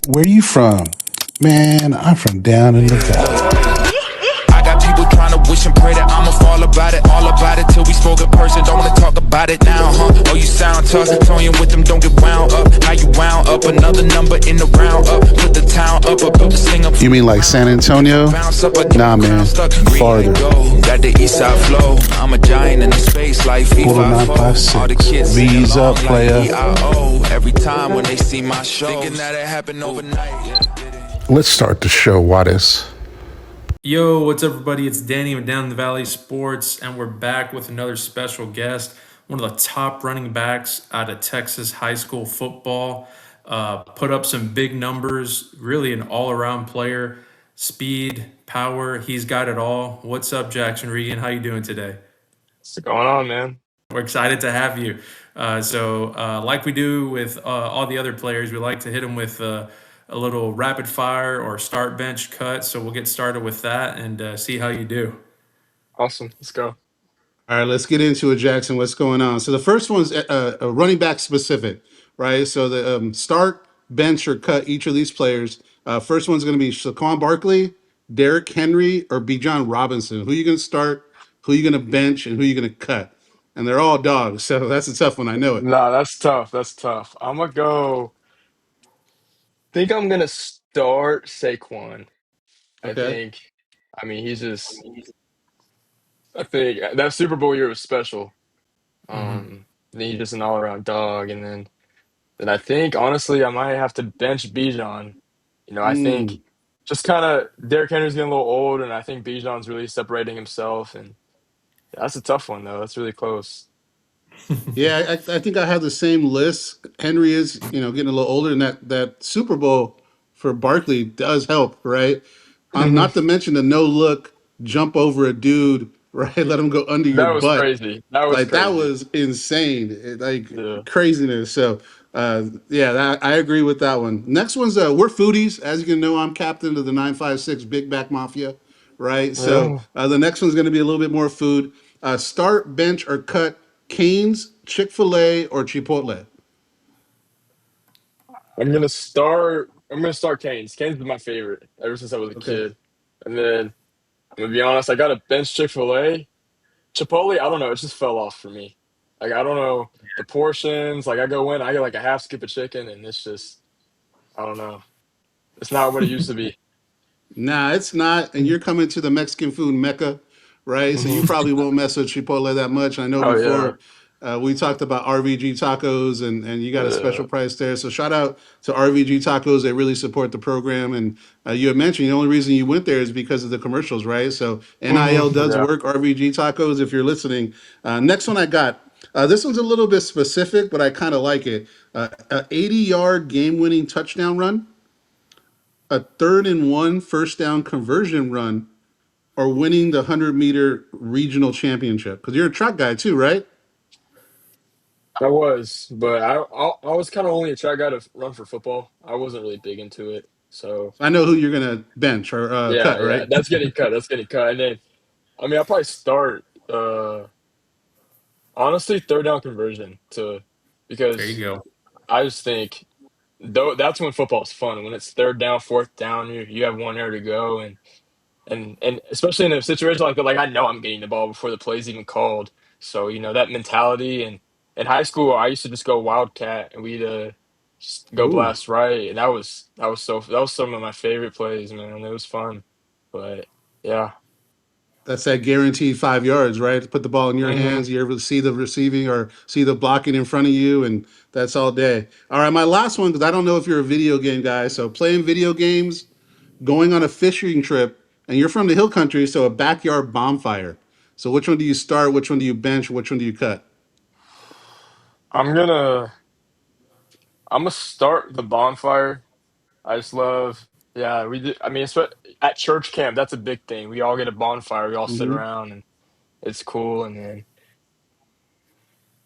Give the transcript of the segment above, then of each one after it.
Where you from? Man, I'm from down in the valley. I got people trying to wish and pray that I'ma fall about it, all about it till we spoke in person. Don't wanna talk about it now, huh? Oh, you sound tough, toying with them, don't get wound up. How you wound up? Another number in the round up. Put the town up, built the sling up. You mean like San Antonio? Bounce up, Nah, man. Farther. got the east side flow. I'm a giant in the space like FIFA. All the kids V's up, player. EIO. Every time when they see my show, thinking that it happened overnight. Let's start the show, Wattis. Yo, what's up, everybody? It's Danny with Down in the Valley Sports, and we're back with another special guest, one of the top running backs out of Texas high school football. Put up some big numbers, really an all-around player, speed, power, he's got it all. What's up, Jackson Regan? How you doing today? What's going on, man? We're excited to have you. Like we do with all the other players, we like to hit them with a little rapid fire or start bench cut. So we'll get started with that and see how you do. Awesome. Let's go. All right, let's get into it, Jackson. What's going on? So the first one's a running back specific, right? So the start, bench, or cut each of these players. First one's going to be Saquon Barkley, Derrick Henry, or Bijan Robinson. Who you going to start? Who you going to bench? And who you going to cut? And they're all dogs, so that's a tough one. I know it. Nah, that's tough. That's tough. I'm gonna go. Think I'm gonna start Saquon. I Okay. think. I mean, he's just. I think that Super Bowl year was special. Hmm. Then he's just an all-around dog, and then I think honestly I might have to bench Bijan. I think Mm. just kind of Derrick Henry's getting a little old, and I think Bijan's really separating himself, and that's a tough one though. That's really close. Yeah, I think I have the same list. Henry is, getting a little older, and that Super Bowl for Barkley does help, right? Not to mention the no look jump over a dude, right? Let him go under your That was butt. crazy. That was Like that crazy. was insane, Yeah. craziness. So, yeah, I agree with that one. Next one's we're foodies, as you can know. I'm captain of the 956 Big Back Mafia, right? So Yeah. the next one's going to be a little bit more food. Start, bench, or cut Cane's, Chick-fil-A, or Chipotle. I'm gonna start Canes. Canes been my favorite ever since I was a Okay. kid. And then I'm gonna be honest, I got a bench Chick-fil-A. Chipotle, I don't know, it just fell off for me. Like I don't know the portions. Like I go in, I get like a half scoop of chicken, and it's just I don't know. It's not what it used to be. Nah, it's not. And you're coming to the Mexican food mecca, right? So you Hmm. probably won't mess with Chipotle that much. I know Oh yeah, before we talked about RVG tacos, and you got a special yeah. price there. So shout out to RVG tacos. They really support the program. And you had mentioned the only reason you went there is because of the commercials, right? So NIL does Yeah. work. RVG tacos, if you're listening. Next one I got. This one's a little bit specific, but I kind of like it. A 80-yard game-winning touchdown run, a third and one first down conversion run, or winning the 100-meter regional championship? Because you're a track guy too, right? I was, but I was kind of only a track guy to run for football. I wasn't really big into it, so I know who you're gonna bench or yeah, cut, yeah. right? That's getting cut. That's getting cut. And then I mean, I'll probably start honestly third down conversion to There you because go. I just think though that's when football's fun. When it's third down, fourth down, you have 1 year to go, and especially in a situation like that, like I know I'm getting the ball before the play's even called. So that mentality. And in high school, I used to just go wildcat, and we'd just go Ooh, blast right, and that was some of my favorite plays, man. It was fun, but yeah. that's that guaranteed 5 yards, right? Put the ball in your Hmm. hands. You ever see the receiving or see the blocking in front of you, and that's all day. All right, my last one because I don't know if you're a video game guy. So playing video games, going on a fishing trip, and you're from the hill country, so a backyard bonfire. So which one do you start? Which one do you bench? Which one do you cut? I'm gonna I'm gonna start the bonfire. I just love, yeah, we do. I mean, at church camp, that's a big thing. We all get a bonfire. We all sit Hmm. around, and it's cool. And then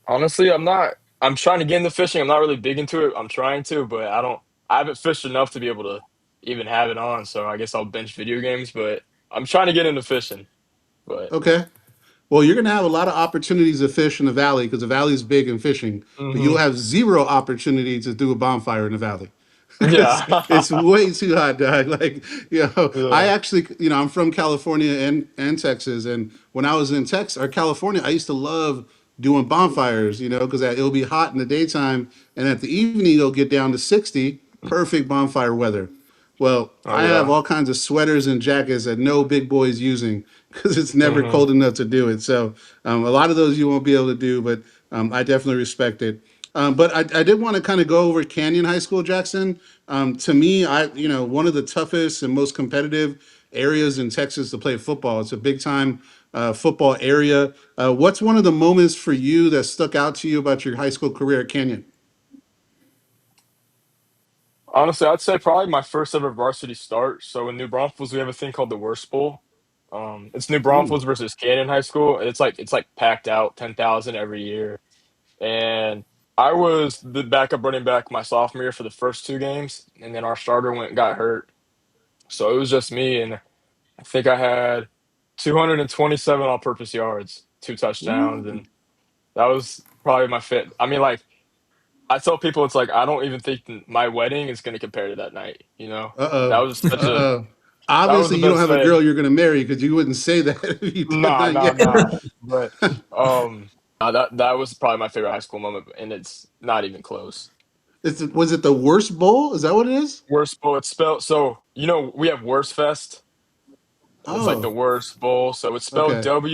honestly, I'm trying to get into fishing. I'm not really big into it. I'm trying to, but I haven't fished enough to be able to even have it on. So I guess I'll bench video games, but I'm trying to get into fishing. But Okay. Well, you're going to have a lot of opportunities to fish in the valley because the valley is big in fishing, but you'll hmm have zero opportunity to do a bonfire in the valley. It's Yeah. way too hot, dog. Like, I Yeah. actually, I'm from California and Texas, and when I was in Texas or California, I used to love doing bonfires, because it'll be hot in the daytime, and at the evening it'll get down to 60, perfect bonfire weather. Well, Oh I have yeah. all kinds of sweaters and jackets that no big boys using because it's never Hmm. cold enough to do it. So a lot of those you won't be able to do, but I definitely respect it. But I did want to kind of go over Canyon High School, Jackson. To me, one of the toughest and most competitive areas in Texas to play football. It's a big time football area. What's one of the moments for you that stuck out to you about your high school career at Canyon? Honestly, I'd say probably my first ever varsity start. So in New Braunfels, we have a thing called the Worst Bowl. It's New Ooh. Braunfels versus Canyon High School. It's like packed out, 10,000 every year. And I was the backup running back my sophomore year for the first two games, and then our starter went got hurt. So it was just me, and I think I had 227 all-purpose yards, two touchdowns, Ooh. and that was probably my fit. I mean, like I tell people, it's like I don't even think my wedding is going to compare to that night. Uh That oh. was such Uh a oh. that was Obviously, the you don't best have a day. girl you're going to marry because you wouldn't say that if you did Nah, not nah, yet. nah. But that was probably my favorite high school moment, and it's not even close. Was it the worst bowl? Is that what it is? Worst bowl. It's spelled so we have Worst Fest. It's like the Oh, worst bowl. So it's spelled okay. WURST.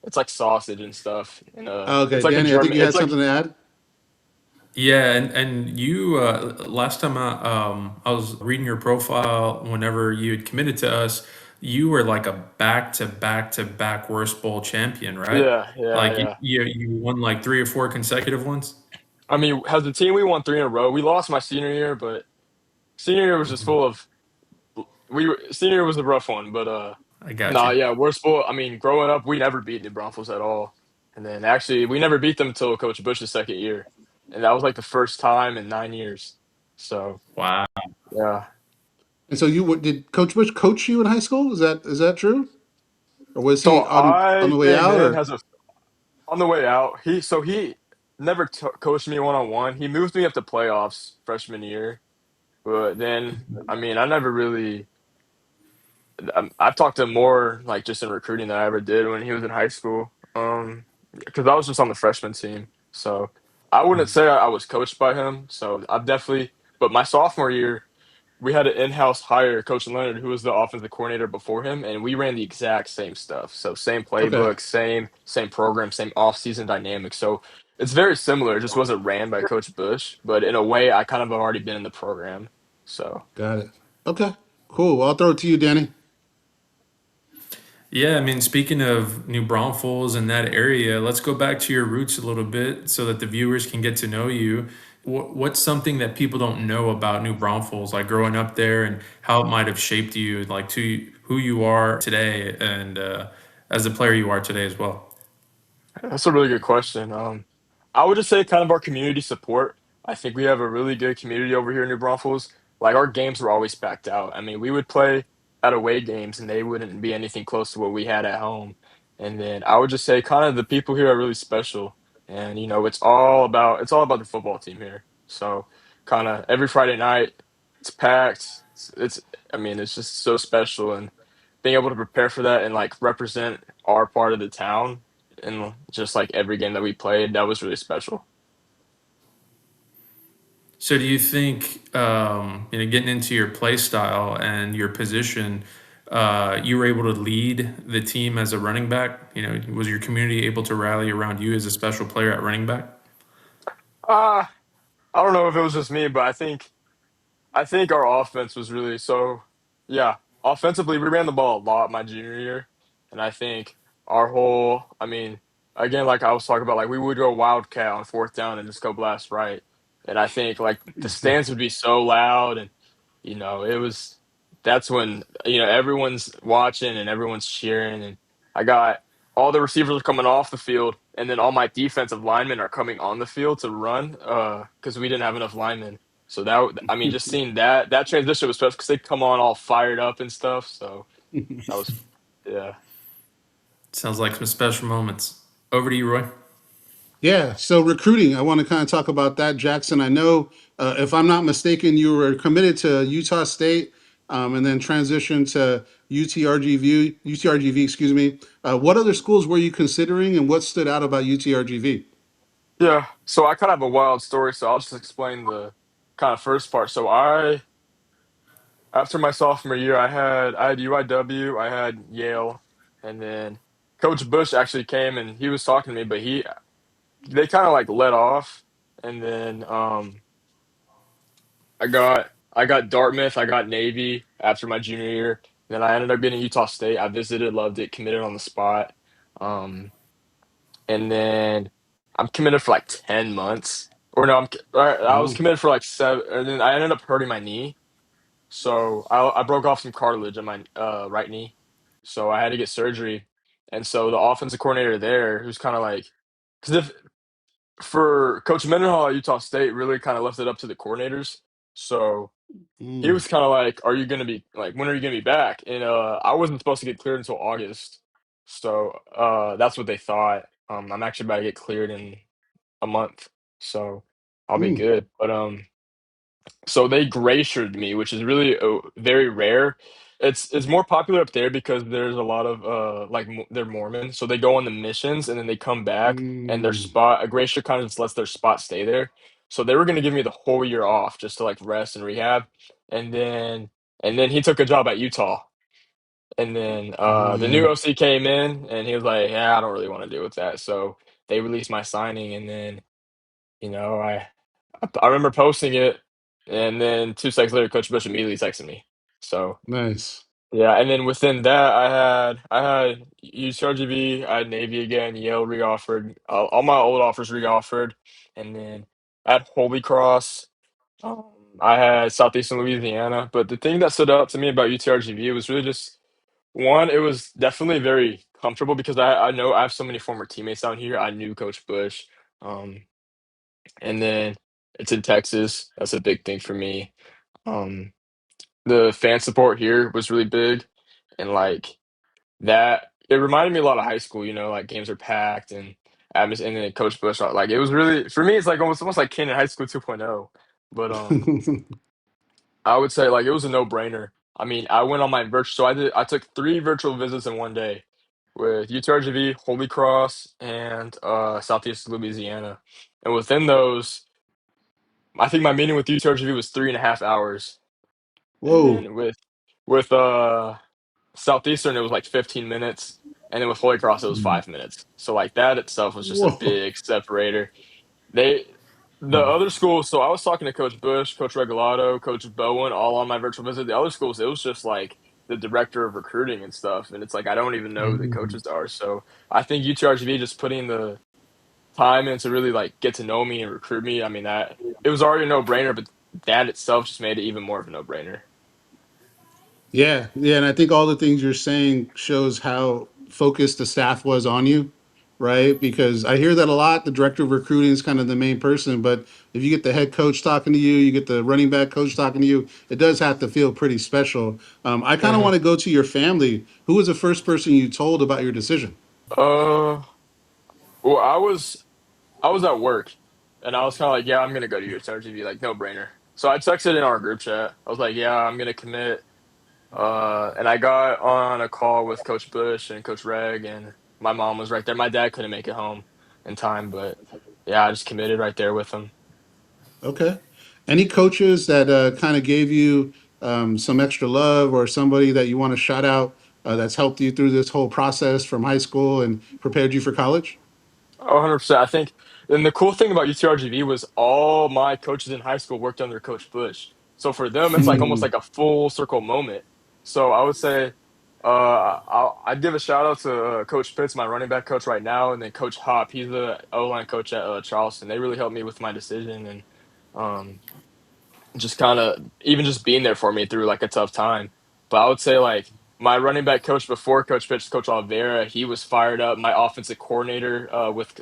It's like sausage and stuff, and Okay, it's like a Danny, I think German. you had It's like something to add. Yeah, and you last time I was reading your profile whenever you had committed to us, you were like a back to back to back worst bowl champion, right? yeah, yeah, Like yeah. you won like three or four consecutive ones. I mean, as a team, we won three in a row. We lost my senior year, but senior year was just Mhm. full of senior year was a rough one, but I got nah, you. yeah, worst bowl. I mean, growing up, we never beat New Braunfels at all, and then actually, we never beat them until Coach Bush's second year, and that was like the first time in 9 years. So Wow. yeah. And so did Coach Bush coach you in high school? Is that true? Or was So he on I the way came out in or as a on the way out. He never coached me one on one. He moved me up to playoffs freshman year, but then I mean I never really. I've talked to him more like just in recruiting than I ever did when he was in high school. Because I was just on the freshman team, so I wouldn't say I was coached by him. So I've definitely, but my sophomore year, we had an in-house hire, Coach Leonard, who was the offensive coordinator before him, and we ran the exact same stuff. So same okay. playbook, same program, same off-season dynamic. So it's very similar. It just wasn't ran by Coach Bush, but in a way, I kind of have already been in the program. So Got it. Okay. Cool. Well, I'll throw it to you, Danny. Yeah, I mean, speaking of New Braunfels and that area, let's go back to your roots a little bit so that the viewers can get to know you. What's something that people don't know about New Braunfels, like growing up there and how it might have shaped you, like to who you are today and as the player you are today as well? that's a really good question. I would just say kind of our community support. I think we have a really good community over here in New Braunfels. Like our games were always packed out. I mean, we would play at away games and they wouldn't be anything close to what we had at home. And then I would just say kind of the people here are really special. And it's all about the football team here. So kind of every Friday night it's packed. It's I mean, it's just so special and being able to prepare for that and like represent our part of the town in just like every game that we played, that was really special. So do you think, getting into your play style and your position, you were able to lead the team as a running back? Was your community able to rally around you as a special player at running back? Uh, I don't know if it was just me, but I think our offense was really so, yeah. Offensively, we ran the ball a lot my junior year, and I think I mean, again, like I was talking about, like we would go wildcat on fourth down and just go blast right, and I think like the stands would be so loud, and it was that's when everyone's watching and everyone's cheering, and I got all the receivers are coming off the field, and then all my defensive linemen are coming on the field to run, because we didn't have enough linemen. So I mean, just seeing that transition was special because they come on all fired up and stuff. So that was, yeah. Sounds like some special moments. Over to you, Roy. Yeah, so recruiting, I want to kind of talk about that, Jackson. I know, if I'm not mistaken, you were committed to Utah State, and then transitioned to UTRGV, excuse me. What other schools were you considering, and what stood out about UTRGV? Yeah, so I kind of have a wild story, so I'll just explain the kind of first part. So I after my sophomore year, I had UIW, I had Yale, and then Coach Bush actually came and he was talking to me, but they kind of like let off, and then I got Dartmouth, I got Navy after my junior year. Then I ended up getting Utah State. I visited, loved it, committed on the spot. Um, and then I'm committed for like 10 months. Or no, I was Oh. committed for like 7, and then I ended up hurting my knee. So I broke off some cartilage in my right knee. So I had to get surgery. And so the offensive coordinator there, who's kind of like, because if for Coach Mendenhall at Utah State, really kind of left it up to the coordinators. So he Mm, was kind of like, "Are you gonna be like, when are you gonna be back?" And I wasn't supposed to get cleared until August, so that's what they thought. I'm actually about to get cleared in a month, so I'll be mm, good. But so they gray-shirted me, which is really very rare. It's more popular up there because there's a lot of like they're Mormon, so they go on the missions and then they come back and their mm, spot a gray shirt kind of just lets their spot stay there. So they were gonna give me the whole year off just to like rest and rehab, and then he took a job at Utah, and then the yeah, new OC came in and he was like, "Yeah, I don't really want to deal with that." So they released my signing, and then you know I remember posting it, and then 2 seconds later, Coach Bush immediately texted me. So, nice. yeah, and then within that, I had UCRGV, I had Navy again, Yale reoffered, all my old offers reoffered, and then at Holy Cross, um, I had Southeastern Louisiana. But the thing that stood out to me about UTRGV was really just one, it was definitely very comfortable because I know I have so many former teammates down here. I knew Coach Bush. Um, and then it's in Texas. That's a big thing for me. Um, the fan support here was really big, and like that, it reminded me a lot of high school. Like games are packed and and then Coach Bush, like it was really for me. It's like almost like Ken in high school 2.0. But I would say like it was a no brainer. I mean, I went on my virtual. So I took 3 virtual visits in one day with UTRGV, Holy Cross, and Southeast Louisiana. And within those, I think my meeting with UTRGV was 3.5 hours, and Whoa, then with Southeastern it was like 15 minutes, and then with Holy Cross it was 5 minutes. So like that itself was just a whoa. big separator. They the other schools. So I was talking to Coach Bush, Coach Regalado, Coach Bowen, all on my virtual visit. The other schools, it was just like the director of recruiting and stuff, and it's like I don't even know who the Mm. coaches are. So I think UTRGV just putting the time in to really like get to know me and recruit me. I mean that it was already a no brainer, but that itself just made it even more of a no brainer. Yeah, yeah, and I think all the things you're saying shows how focused the staff was on you, right? Because I hear that a lot. The director of recruiting is kind of the main person, but if you get the head coach talking to you, you get the running back coach talking to you, it does have to feel pretty special. I kind of Hmm. want to go to your family. Who was the first person you told about your decision? Uh, well, I was at work, and I was kind of like, yeah, I'm gonna go to UTRGV, like no brainer. So I texted in our group chat. I was like, yeah, I'm gonna commit. And I got on a call with Coach Bush and Coach Reg, and my mom was right there. My dad couldn't make it home in time, but yeah, I just committed right there with him. Okay. Any coaches that kind of gave you some extra love or somebody that you want to shout out that's helped you through this whole process from high school and prepared you for college? Oh, 100%. I think, and the cool thing about UTRGV was all my coaches in high school worked under Coach Bush. So for them, it's like almost like a full circle moment. So I would say, I'd give a shout out to Coach Pitts, my running back coach right now, and then Coach Hop. He's the O line coach at Charleston. They really helped me with my decision, and um, just kind of even just being there for me through like a tough time. But I would say like my running back coach before Coach Pitch, Coach Oliveira, he was fired up. My offensive coordinator with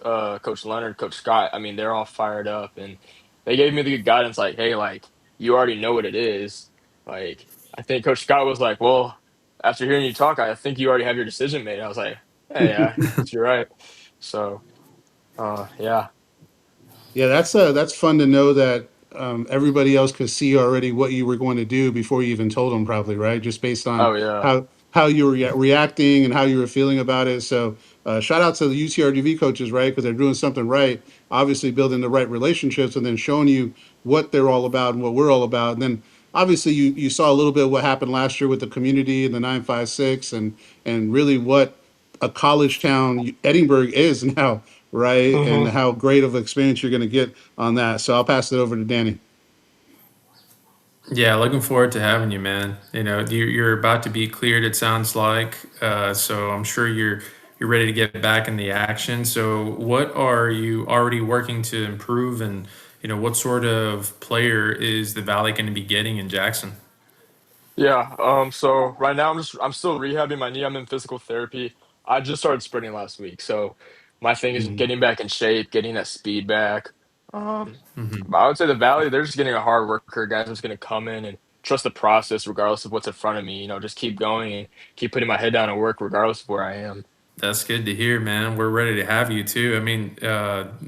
Coach Leonard, Coach Scott, I mean, they're all fired up, and they gave me the good guidance like, hey, like you already know what it is. Like I think Coach Scott was like, well, after hearing you talk, I think you already have your decision made. I was like, hey, yeah, I guess you're right. So Yeah. Yeah, that's fun to know that everybody else could see already what you were going to do before you even told them, probably, right? Just based on Oh yeah. how you were reacting and how you were feeling about it. So, shout out to the UTRGV coaches, right? Because they're doing something right. Obviously, building the right relationships and then showing you what they're all about and what we're all about. And then, obviously, you saw a little bit of what happened last year with the community and the 956, and really what a college town Edinburgh is now, right? And Hmm. how great of an experience you're going to get on that. So I'll pass it over to Danny. Yeah, looking forward to having you, man. You know, you're about to be cleared. It sounds like, so I'm sure you're ready to get back in the action. So, what are you already working to improve, and what sort of player is the Valley going to be getting in Jackson? Yeah. So right now I'm still rehabbing my knee. I'm in physical therapy. I just started sprinting last week, so my thing is Mhm. getting back in shape, getting that speed back. Hmm. I would say the Valley, they're just getting a hard worker, guys that's going to come in and trust the process regardless of what's in front of me. Just keep going and keep putting my head down and work regardless of where I am. That's good to hear, man. We're ready to have you too. I mean,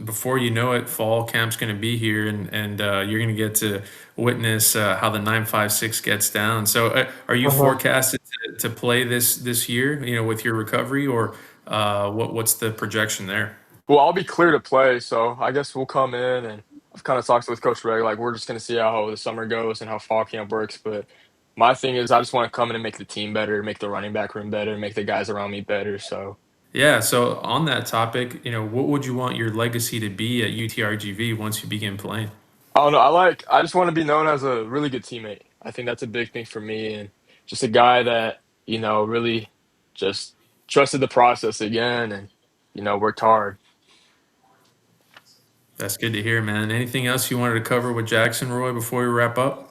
before you know it, fall camp's going to be here, and you're going to get to witness how the 956 gets down. So, are you Uh-huh. forecasted to play this year? With your recovery, or what's the projection there? Well, I'll be clear to play, so I guess we'll come in and I've kind of talked with Coach Reg, like we're just going to see how the summer goes and how fall camp works. But my thing is, I just want to come in and make the team better, make the running back room better, make the guys around me better. So Yeah. So, on that topic, what would you want your legacy to be at UTRGV once you begin playing? I don't know. I just want to be known as a really good teammate. I think that's a big thing for me, and just a guy that really just trusted the process again, and worked hard. That's good to hear, man. Anything else you wanted to cover with Jackson, Roy, before we wrap up?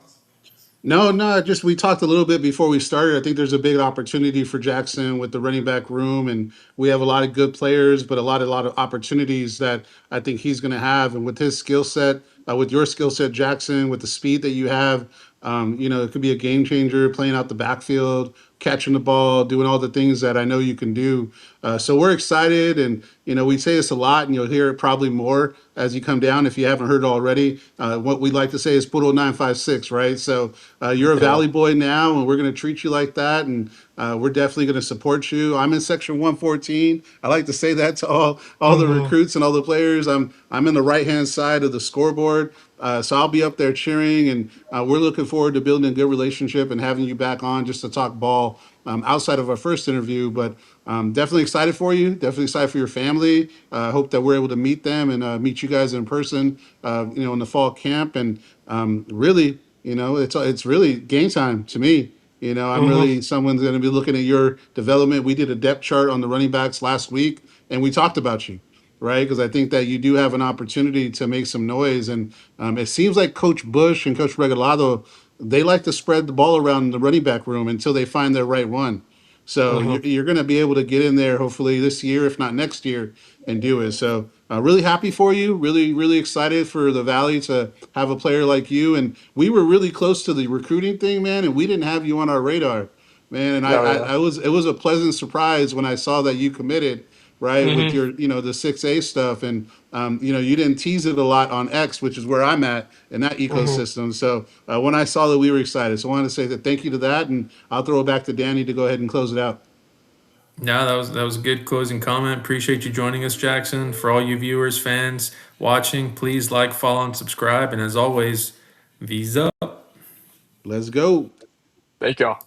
No, no, just we talked a little bit before we started. I think there's a big opportunity for Jackson with the running back room, and we have a lot of good players, but a lot of opportunities that I think he's going to have. And with his skill set, with your skill set, Jackson, with the speed that you have, it could be a game changer playing out the backfield, catching the ball, doing all the things that I know you can do. So we're excited, and we say this a lot, and you'll hear it probably more as you come down if you haven't heard it already. What we like to say is Puro 956, right? So you're a Yeah. Valley boy now, and we're going to treat you like that, and we're definitely going to support you. I'm in Section 114. I like to say that to all the Hmm. recruits and all the players. I'm in the right hand side of the scoreboard. So I'll be up there cheering, and we're looking forward to building a good relationship and having you back on just to talk ball outside of our first interview. But definitely excited for you. Definitely excited for your family. Hope that we're able to meet them and meet you guys in person. In the fall camp, and really, it's really game time to me. I'm Hmm. really someone's going to be looking at your development. We did a depth chart on the running backs last week, and we talked about you, right? Because I think that you do have an opportunity to make some noise. And it seems like Coach Bush and Coach Regalado, they like to spread the ball around the running back room until they find their right one. So Hmm. you're going to be able to get in there hopefully this year, if not next year, and do it. So really happy for you. Really, really excited for the Valley to have a player like you. And we were really close to the recruiting thing, man, and we didn't have you on our radar, man. And Oh yeah. I was it was a pleasant surprise when I saw that you committed, right, with Hmm. your the 6A stuff, and you didn't tease it a lot on X, which is where I'm at in that Hmm. ecosystem. So when I saw that, we were excited. So I wanted to say that thank you to that, and I'll throw it back to Danny to go ahead and close it out. No, that was a good closing comment. Appreciate you joining us, Jackson. For all you viewers, fans watching, please like, follow, and subscribe. And as always, Visa. Let's go. Thank y'all.